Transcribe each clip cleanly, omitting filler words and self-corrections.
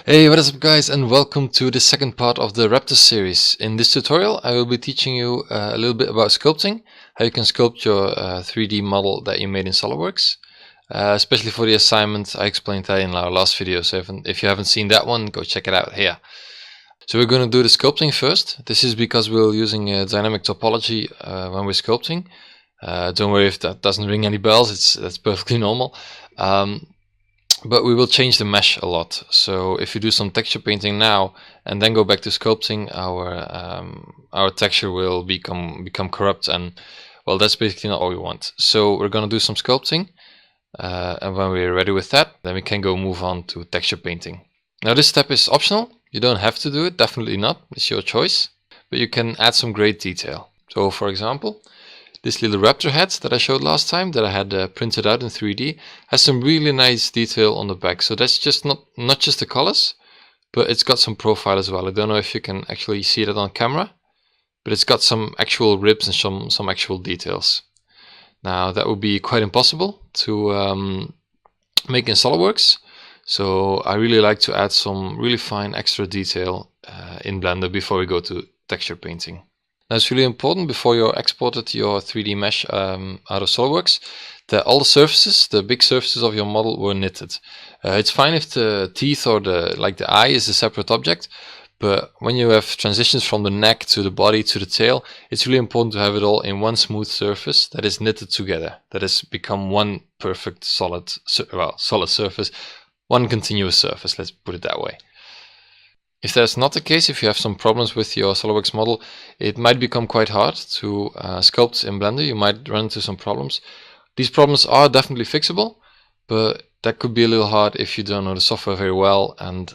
Hey, what is up guys, and welcome to the second part of the RAPTOR series. In this tutorial I will be teaching you a little bit about sculpting, how you can sculpt your 3D model that you made in SOLIDWORKS. Especially for the assignment, I explained that in our last video, so if you haven't seen that one, go check it out here. So we're going to do the sculpting first. This is because we're using dynamic topology when we're sculpting. Don't worry if that doesn't ring any bells, that's perfectly normal. But we will change the mesh a lot. So if you do some texture painting now and then go back to sculpting, our texture will become corrupt, and well, that's basically not what we want. So we're gonna do some sculpting, and when we're ready with that, then we can go move on to texture painting. Now this step is optional. You don't have to do it, definitely not. It's your choice, but you can add some great detail. So for example, this little raptor head that I showed last time, that I had printed out in 3D, has some really nice detail on the back. So that's just not just the colors, but it's got some profile as well. I don't know if you can actually see that on camera, but it's got some actual ribs and some actual details. Now that would be quite impossible to make in SOLIDWORKS, so I really like to add some really fine extra detail in Blender before we go to texture painting. Now it's really important before you exported your 3D mesh out of SOLIDWORKS that all the surfaces, the big surfaces of your model, were knitted. It's fine if the teeth or the eye is a separate object, but when you have transitions from the neck to the body to the tail, it's really important to have it all in one smooth surface that is knitted together, that has become one perfect solid surface, one continuous surface, let's put it that way. If that's not the case, if you have some problems with your SOLIDWORKS model, it might become quite hard to sculpt in Blender. You might run into some problems. These problems are definitely fixable, but that could be a little hard if you don't know the software very well, and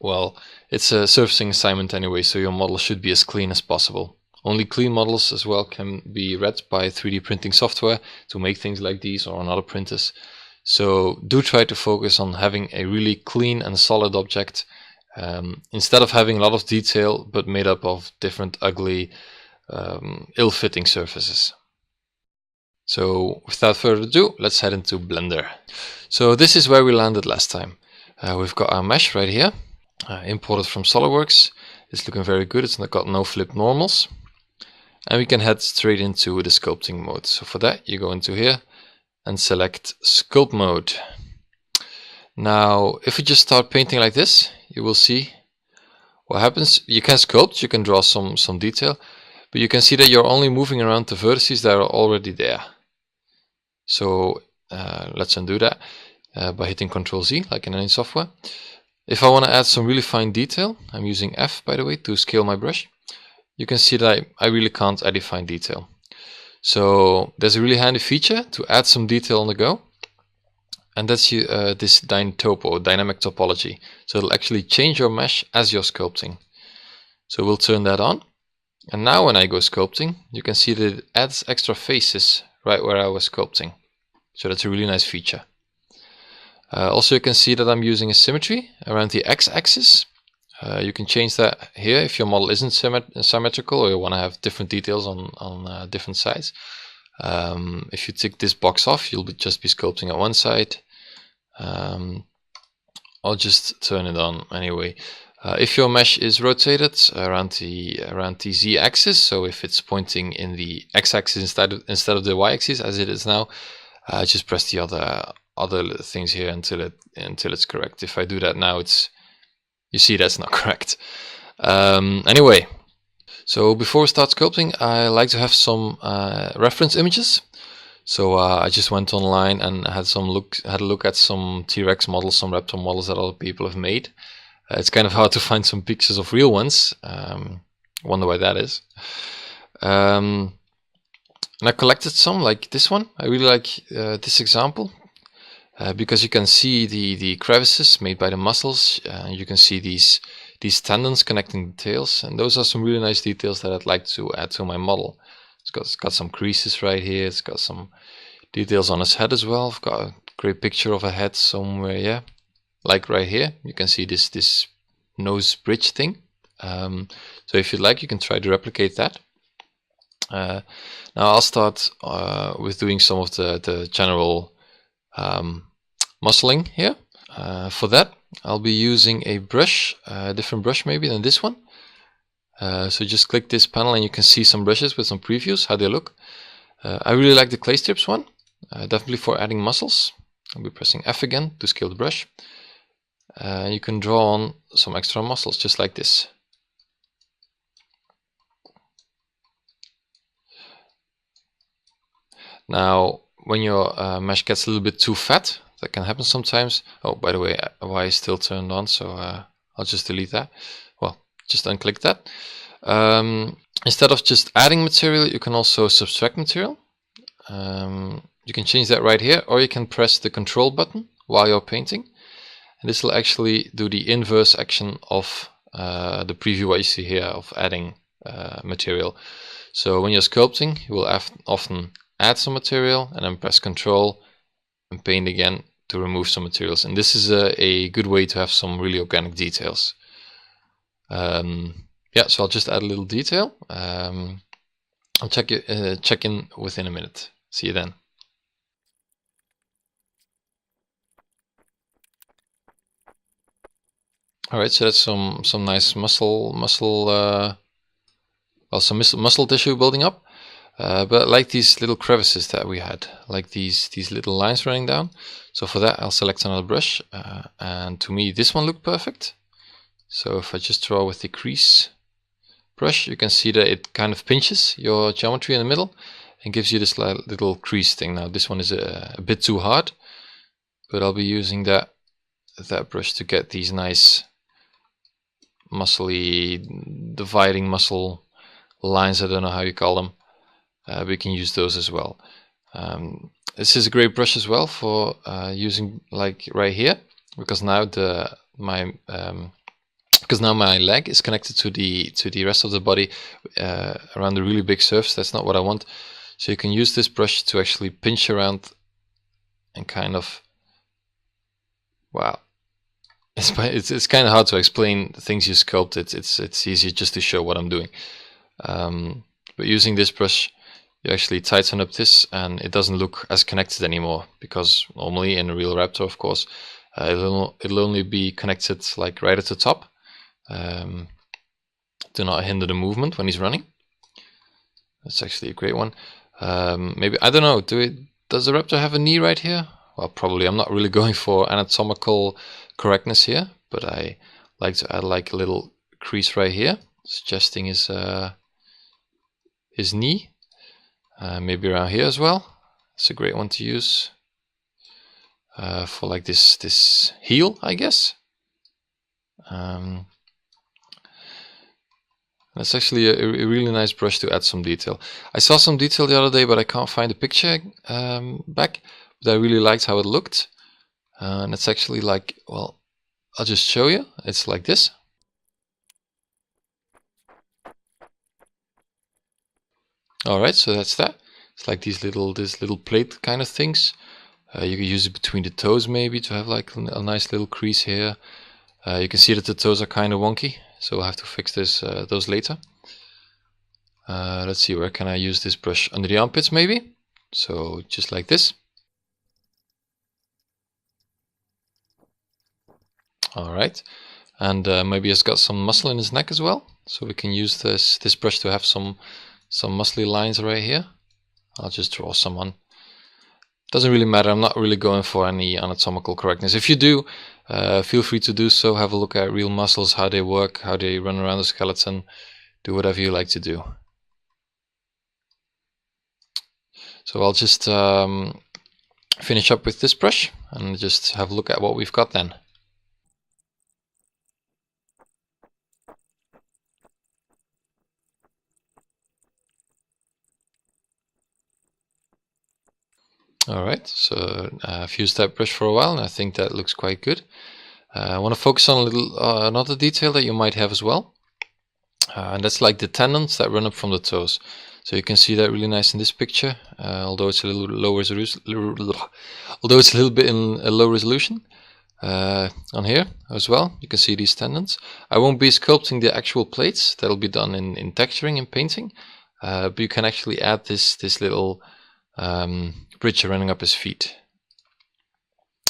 well, it's a surfacing assignment anyway, so your model should be as clean as possible. Only clean models as well can be read by 3D printing software to make things like these or on other printers. So do try to focus on having a really clean and solid object, instead of having a lot of detail but made up of different ugly, ill-fitting surfaces. So without further ado, let's head into Blender. So this is where we landed last time. We've got our mesh right here, imported from SOLIDWORKS. It's looking very good. It's got no flip normals, and we can head straight into the sculpting mode. So for that, you go into here and select sculpt mode. Now if we just start painting like this, you will see what happens. You can sculpt, you can draw some detail, but you can see that you're only moving around the vertices that are already there. So let's undo that by hitting Ctrl Z, like in any software. If I want to add some really fine detail, I'm using F, by the way, to scale my brush. You can see that I really can't add fine detail. So there's a really handy feature to add some detail on the go, and that's this dynamic topology. So it'll actually change your mesh as you're sculpting. So we'll turn that on, and now when I go sculpting, you can see that it adds extra faces right where I was sculpting. So that's a really nice feature. Also, you can see that I'm using a symmetry around the x-axis. You can change that here if your model isn't symmetrical, or you want to have different details on different sides. If you tick this box off, you'll just be sculpting at one side. I'll just turn it on anyway. If your mesh is rotated around the z-axis, so if it's pointing in the x-axis instead of the y-axis as it is now, just press the other things here until it's correct. If I do that now, you see that's not correct. Anyway, so before we start sculpting, I like to have some reference images. So I just went online and had a look at some T-Rex models, some raptor models that other people have made. It's kind of hard to find some pictures of real ones. Wonder why that is. And I collected some, like this one. I really like this example because you can see the crevices made by the muscles. You can see these tendons connecting the tails, and those are some really nice details that I'd like to add to my model. It's got some creases right here. It's got some details on his head as well. I've got a great picture of a head somewhere, yeah, like right here. You can see this nose bridge thing. So if you'd like, you can try to replicate that. Now I'll start with doing some of the general muscling here. For that, I'll be using a brush, a different brush maybe than this one. So just click this panel and you can see some brushes with some previews, how they look. I really like the clay strips one, definitely for adding muscles. I'll be pressing F again to scale the brush. You can draw on some extra muscles just like this. Now when your mesh gets a little bit too fat, that can happen sometimes. Oh, by the way, Y is still turned on, so I'll just delete that. Well, just unclick that. Instead of just adding material, you can also subtract material. You can change that right here, or you can press the control button while you're painting. And this will actually do the inverse action of the preview what you see here of adding material. So when you're sculpting, you will often add some material and then press control and paint again to remove some materials. And this is a good way to have some really organic details. Yeah, so I'll just add a little detail. I'll check in within a minute. See you then. All right, so that's some nice muscle tissue building up. But I like these little crevices that we had, like these little lines running down. So for that, I'll select another brush, and to me, this one looked perfect. So if I just draw with the crease brush, you can see that it kind of pinches your geometry in the middle and gives you this little crease thing. Now this one is a bit too hard, but I'll be using that brush to get these nice muscly dividing muscle lines. I don't know how you call them. We can use those as well. This is a great brush as well for using, like right here, because now my leg is connected to the rest of the body around the really big surface. That's not what I want. So you can use this brush to actually pinch around and kind of, wow, it's kind of hard to explain the things you sculpt. It's easier just to show what I'm doing. But using this brush, you actually tighten up this and it doesn't look as connected anymore, because normally in a real Raptor, of course, it'll only be connected like right at the top to not hinder the movement when he's running. That's actually a great one. Maybe, I don't know, does the Raptor have a knee right here? Well, probably. I'm not really going for anatomical correctness here, but I like to add like a little crease right here, suggesting his knee. Maybe around here as well. It's a great one to use for like this heel, I guess. That's actually a really nice brush to add some detail. I saw some detail the other day, but I can't find the picture back. But I really liked how it looked. And it's actually like, well, I'll just show you. It's like this. All right, so that's that. It's like these little plate kind of things. You can use it between the toes maybe to have like a nice little crease here. You can see that the toes are kind of wonky, so we'll have to fix those later. Let's see, where can I use this brush? Under the armpits maybe? So just like this. All right, and maybe he's got some muscle in his neck as well, so we can use this brush to have some muscly lines right here. I'll just draw some on. Doesn't really matter. I'm not really going for any anatomical correctness. If you do, feel free to do so. Have a look at real muscles, how they work, how they run around the skeleton. Do whatever you like to do. So I'll just finish up with this brush and just have a look at what we've got then. Alright, so I've used that brush for a while and I think that looks quite good. I want to focus on a little another detail that you might have as well. And that's like the tendons that run up from the toes. So you can see that really nice in this picture, although it's a little low resolution, although it's a little bit in a low resolution. On here as well, you can see these tendons. I won't be sculpting the actual plates. That'll be done in texturing and painting. But you can actually add this little bridge running up his feet.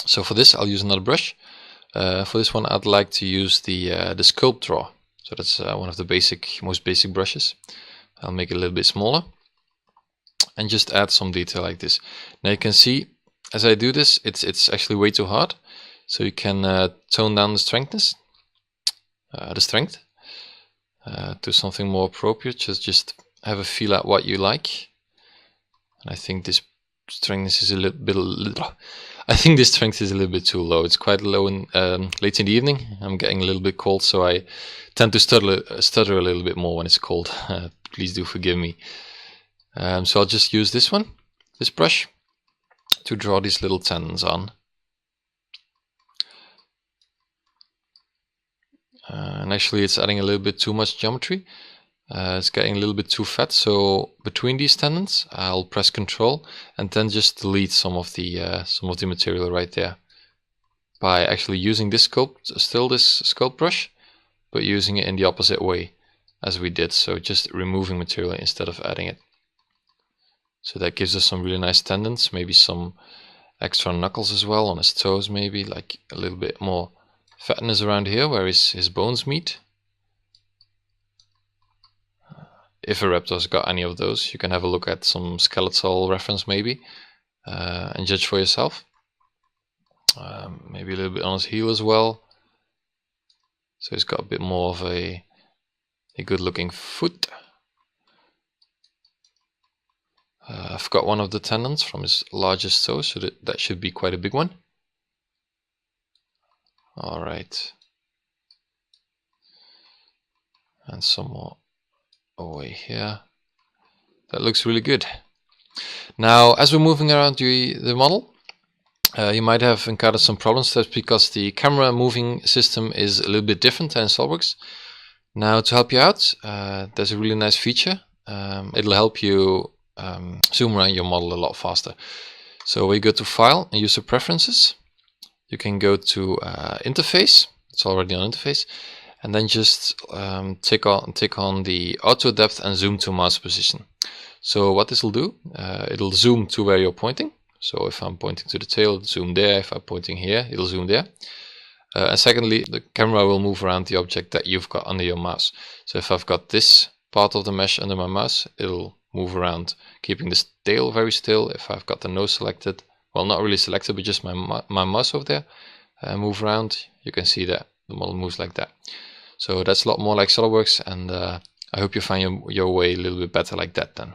So for this, I'll use another brush. For this one, I'd like to use the sculpt draw. So that's one of the most basic brushes. I'll make it a little bit smaller and just add some detail like this. Now you can see as I do this, it's actually way too hard. So you can tone down the strength to something more appropriate. Just have a feel at what you like. And I think this strength is a little bit. I think this strength is a little bit too low. It's quite low in late in the evening. I'm getting a little bit cold, so I tend to stutter a little bit more when it's cold. Please do forgive me. So I'll just use this brush, to draw these little tendons on. And actually it's adding a little bit too much geometry. It's getting a little bit too fat, so between these tendons I'll press Ctrl and then just delete some of the material right there by actually using this sculpt brush, but using it in the opposite way as we did, so just removing material instead of adding it. So that gives us some really nice tendons, maybe some extra knuckles as well on his toes, maybe like a little bit more fatness around here where his bones meet. If a raptor's got any of those, you can have a look at some skeletal reference maybe and judge for yourself. Maybe a little bit on his heel as well. So he's got a bit more of a good looking foot. I've got one of the tendons from his largest toe, so that should be quite a big one. Alright. And some more away here. That looks really good. Now, as we're moving around the model, you might have encountered some problems. That's because the camera moving system is a little bit different than in SOLIDWORKS. Now, to help you out, there's a really nice feature. It'll help you zoom around your model a lot faster. So we go to File and User Preferences. You can go to Interface. It's already on Interface. And then just tick on the auto depth and zoom to mouse position. So what this will do, it'll zoom to where you're pointing. So if I'm pointing to the tail, it'll zoom there. If I'm pointing here, it'll zoom there. And secondly, the camera will move around the object that you've got under your mouse. So if I've got this part of the mesh under my mouse, it'll move around, keeping the tail very still. If I've got the nose selected, well, not really selected, but just my mouse over there, move around, you can see that the model moves like that. So that's a lot more like SOLIDWORKS, and I hope you find your way a little bit better like that then.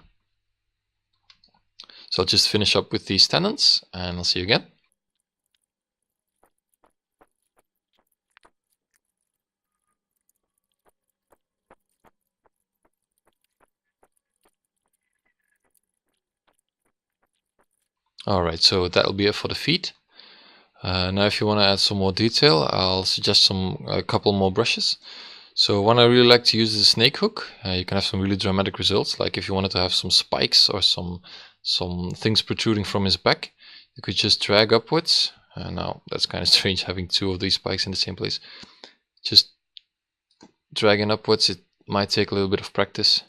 So I'll just finish up with these tendons, and I'll see you again. Alright, so that'll be it for the feet. Now if you want to add some more detail, I'll suggest a couple more brushes. So one I really like to use is a snake hook. You can have some really dramatic results, like if you wanted to have some spikes or some things protruding from his back, you could just drag upwards. Now that's kind of strange having two of these spikes in the same place. Just dragging upwards, it might take a little bit of practice,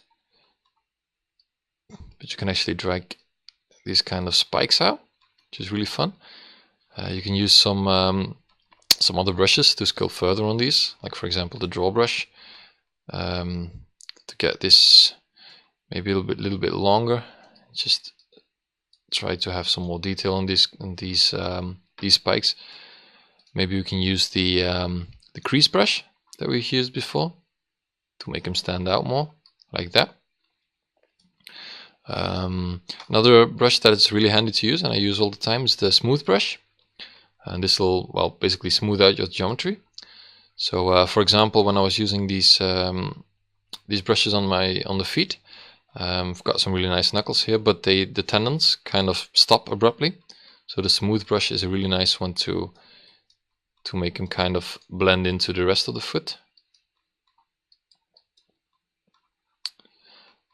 but you can actually drag these kind of spikes out, which is really fun. You can use some other brushes to sculpt further on these, like for example the draw brush, to get this maybe a little bit longer. Just try to have some more detail on these spikes. Maybe you can use the crease brush that we used before to make them stand out more, like that. Another brush that is really handy to use and I use all the time is the smooth brush, and this will, well, basically smooth out your geometry. So for example, when I was using these brushes on the feet, I've got some really nice knuckles here, but the tendons kind of stop abruptly. So the smooth brush is a really nice one to make them kind of blend into the rest of the foot.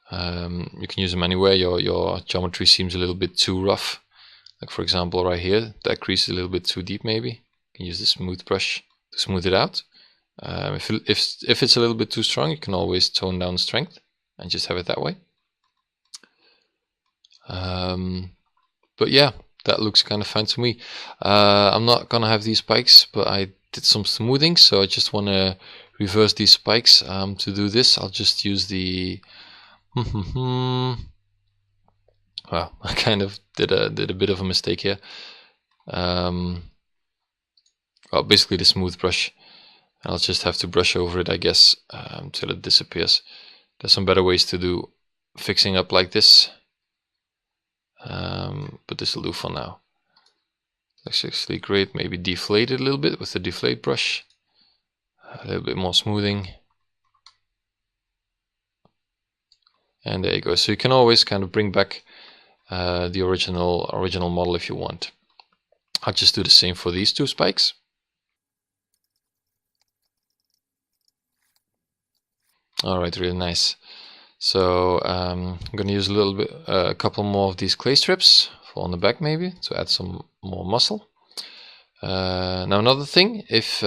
You can use them anywhere your geometry seems a little bit too rough. Like for example right here, that crease is a little bit too deep maybe. You can use the smooth brush to smooth it out. If it's a little bit too strong, you can always tone down the strength and just have it that way. But yeah, that looks kind of fine to me. I'm not gonna have these spikes, but I did some smoothing, so I just want to reverse these spikes. To do this, I'll just use the well, I kind of did a bit of a mistake here. Well, basically the smooth brush. I'll just have to brush over it, I guess, till it disappears. There's some better ways to do fixing up like this, but this will do for now. Looks actually great. Maybe deflate it a little bit with the deflate brush. A little bit more smoothing. And there you go. So you can always kind of bring back the original model if you want. I'll just do the same for these two spikes. Alright, really nice. So I'm going to use a couple more of these clay strips for on the back, maybe to add some more muscle. Now another thing, if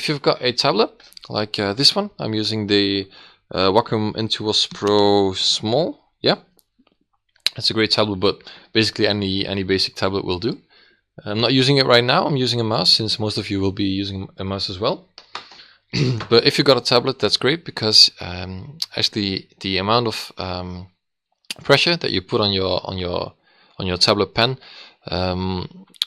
you've got a tablet like this one, I'm using the Wacom Intuos Pro Small. Yeah, it's a great tablet, but basically any basic tablet will do. I'm not using it right now. I'm using a mouse, since most of you will be using a mouse as well. But if you got a tablet, that's great, because actually the amount of pressure that you put on your tablet pen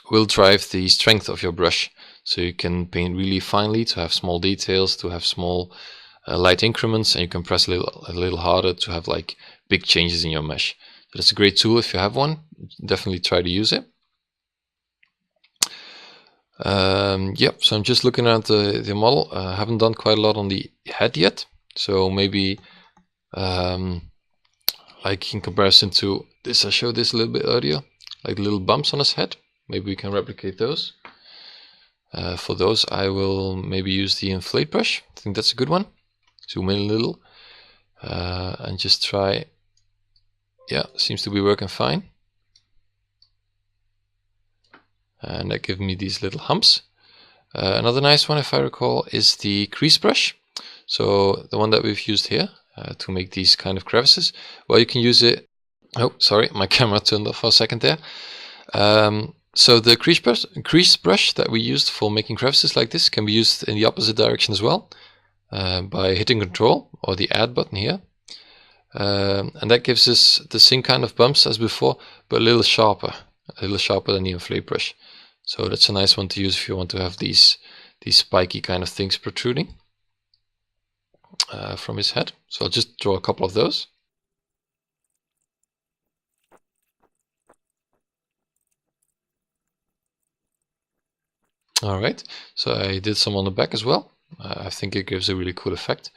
will drive the strength of your brush. So you can paint really finely to have small details, to have small light increments, and you can press a little harder to have like big changes in your mesh. So that's a great tool if you have one. Definitely try to use it. Yep, so I'm just looking at the model. I haven't done quite a lot on the head yet, so maybe like in comparison to this, I showed this a little bit earlier, like little bumps on his head. Maybe we can replicate those. For those I will maybe use the inflate brush. I think that's a good one. Zoom in a little and just try. Yeah, seems to be working fine. And that gives me these little humps. Another nice one, if I recall, is the crease brush. So the one that we've used here to make these kind of crevices. Well, you can use it. Oh, sorry, my camera turned off for a second there. So the crease brush that we used for making crevices like this can be used in the opposite direction as well, by hitting Control or the Add button here. And that gives us the same kind of bumps as before, but a little sharper than the inflate brush. So that's a nice one to use if you want to have these spiky kind of things protruding from his head. So I'll just draw a couple of those. Alright, so I did some on the back as well. I think it gives a really cool effect.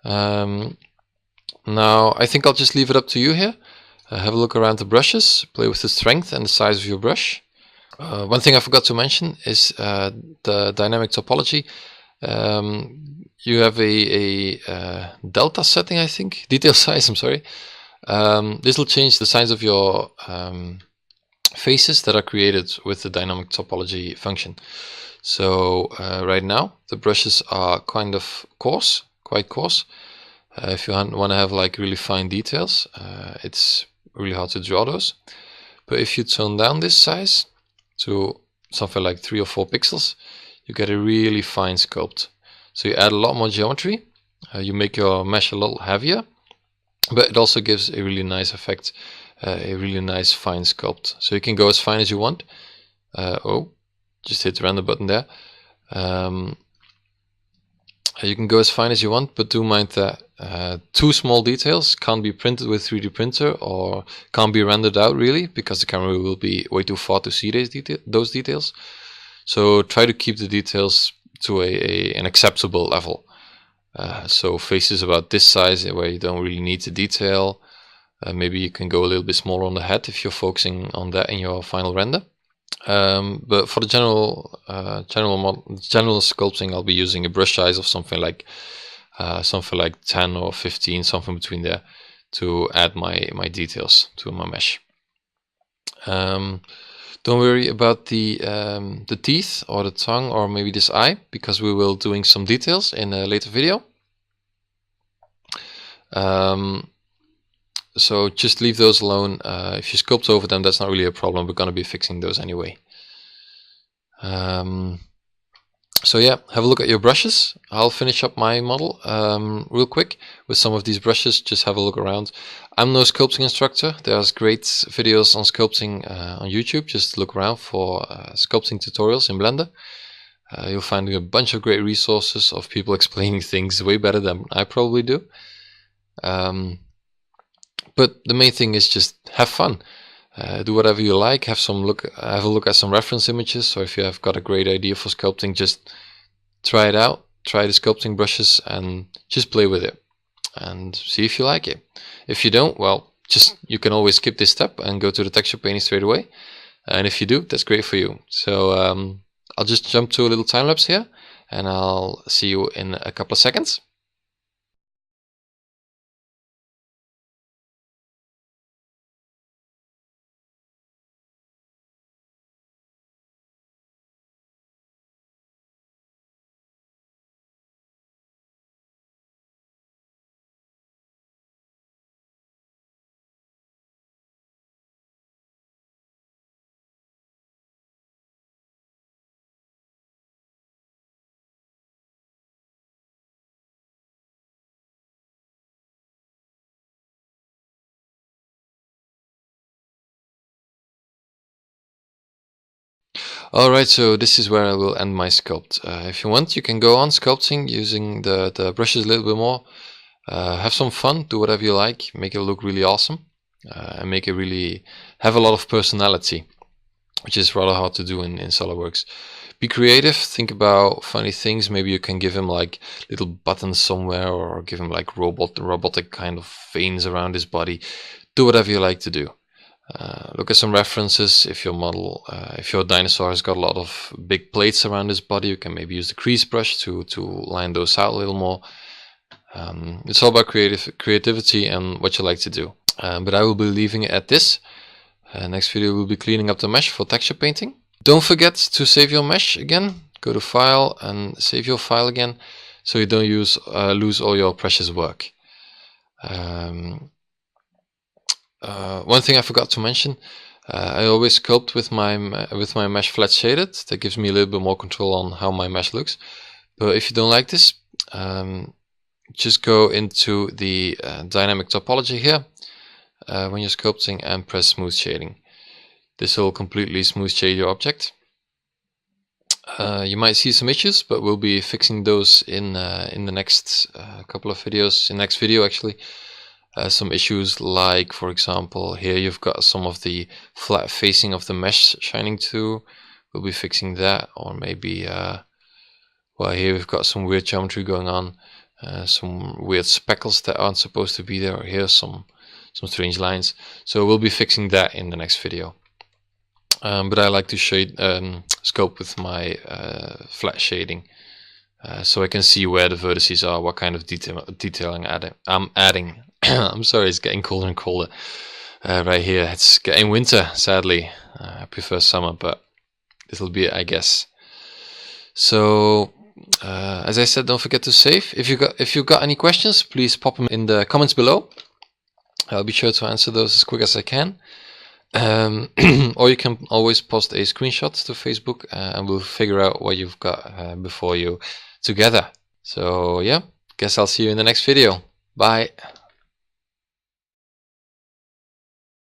Now I think I'll just leave it up to you here. Have a look around the brushes, play with the strength and the size of your brush. One thing I forgot to mention is the dynamic topology. You have a delta setting, I think, detail size, I'm sorry. This will change the size of your faces that are created with the dynamic topology function. So right now the brushes are kind of coarse, quite coarse. If you want to have like really fine details, it's really hard to draw those. But if you tone down this size to something like 3 or 4 pixels, you get a really fine sculpt. So you add a lot more geometry, you make your mesh a little heavier, but it also gives a really nice effect, a really nice fine sculpt. So you can go as fine as you want. Oh, just hit the render button there. You can go as fine as you want, but do mind that too small details can't be printed with 3D printer or can't be rendered out really, because the camera will be way too far to see those details. So try to keep the details to an acceptable level. So faces about this size where you don't really need the detail. Maybe you can go a little bit smaller on the head if you're focusing on that in your final render. But for the general sculpting, I'll be using a brush size of something like 10 or 15, something between there, to add my details to my mesh. Don't worry about the teeth or the tongue or maybe this eye, because we will doing some details in a later video. so just leave those alone. If you sculpt over them, that's not really a problem. We're going to be fixing those anyway. So yeah, have a look at your brushes. I'll finish up my model real quick with some of these brushes. Just have a look around. I'm no sculpting instructor. There's great videos on sculpting on YouTube. Just look around for sculpting tutorials in Blender. You'll find a bunch of great resources of people explaining things way better than I probably do. But the main thing is just have fun. Do whatever you like. Have a look at some reference images. So if you have got a great idea for sculpting, just try it out. Try the sculpting brushes and just play with it and see if you like it. If you don't, well, you can always skip this step and go to the texture painting straight away. And if you do, that's great for you. So I'll just jump to a little time lapse here, and I'll see you in a couple of seconds. Alright, so this is where I will end my sculpt. If you want, you can go on sculpting using the brushes a little bit more. Have some fun, do whatever you like, make it look really awesome, and make it really have a lot of personality, which is rather hard to do in SolidWorks. Be creative, think about funny things. Maybe you can give him like little buttons somewhere, or give him like robotic kind of veins around his body. Do whatever you like to do. Look at some references. If your dinosaur has got a lot of big plates around his body, you can maybe use the crease brush to line those out a little more. It's all about creativity and what you like to do. But I will be leaving it at this. Next video we'll be cleaning up the mesh for texture painting. Don't forget to save your mesh again. Go to File and save your file again, so you don't lose all your precious work. One thing I forgot to mention, I always sculpt with my mesh flat shaded. That gives me a little bit more control on how my mesh looks. But if you don't like this, just go into the dynamic topology here when you're sculpting and press smooth shading. This will completely smooth shade your object. You might see some issues, but we'll be fixing those in the next couple of videos. In the next video actually. Some issues like, for example, here you've got some of the flat facing of the mesh shining through. We'll be fixing that. Or maybe, well, here we've got some weird geometry going on, some weird speckles that aren't supposed to be there. Or here some strange lines. So we'll be fixing that in the next video. But I like to sculpt with my flat shading. So I can see where the vertices are, what kind of detailing I'm adding. I'm sorry, it's getting colder and colder right here. It's getting winter, sadly. I prefer summer, but this will be it, I guess. So, as I said, don't forget to save. If you've got any questions, please pop them in the comments below. I'll be sure to answer those as quick as I can. Or you can always post a screenshot to Facebook, and we'll figure out what you've got before you together. So yeah, guess I'll see you in the next video. Bye.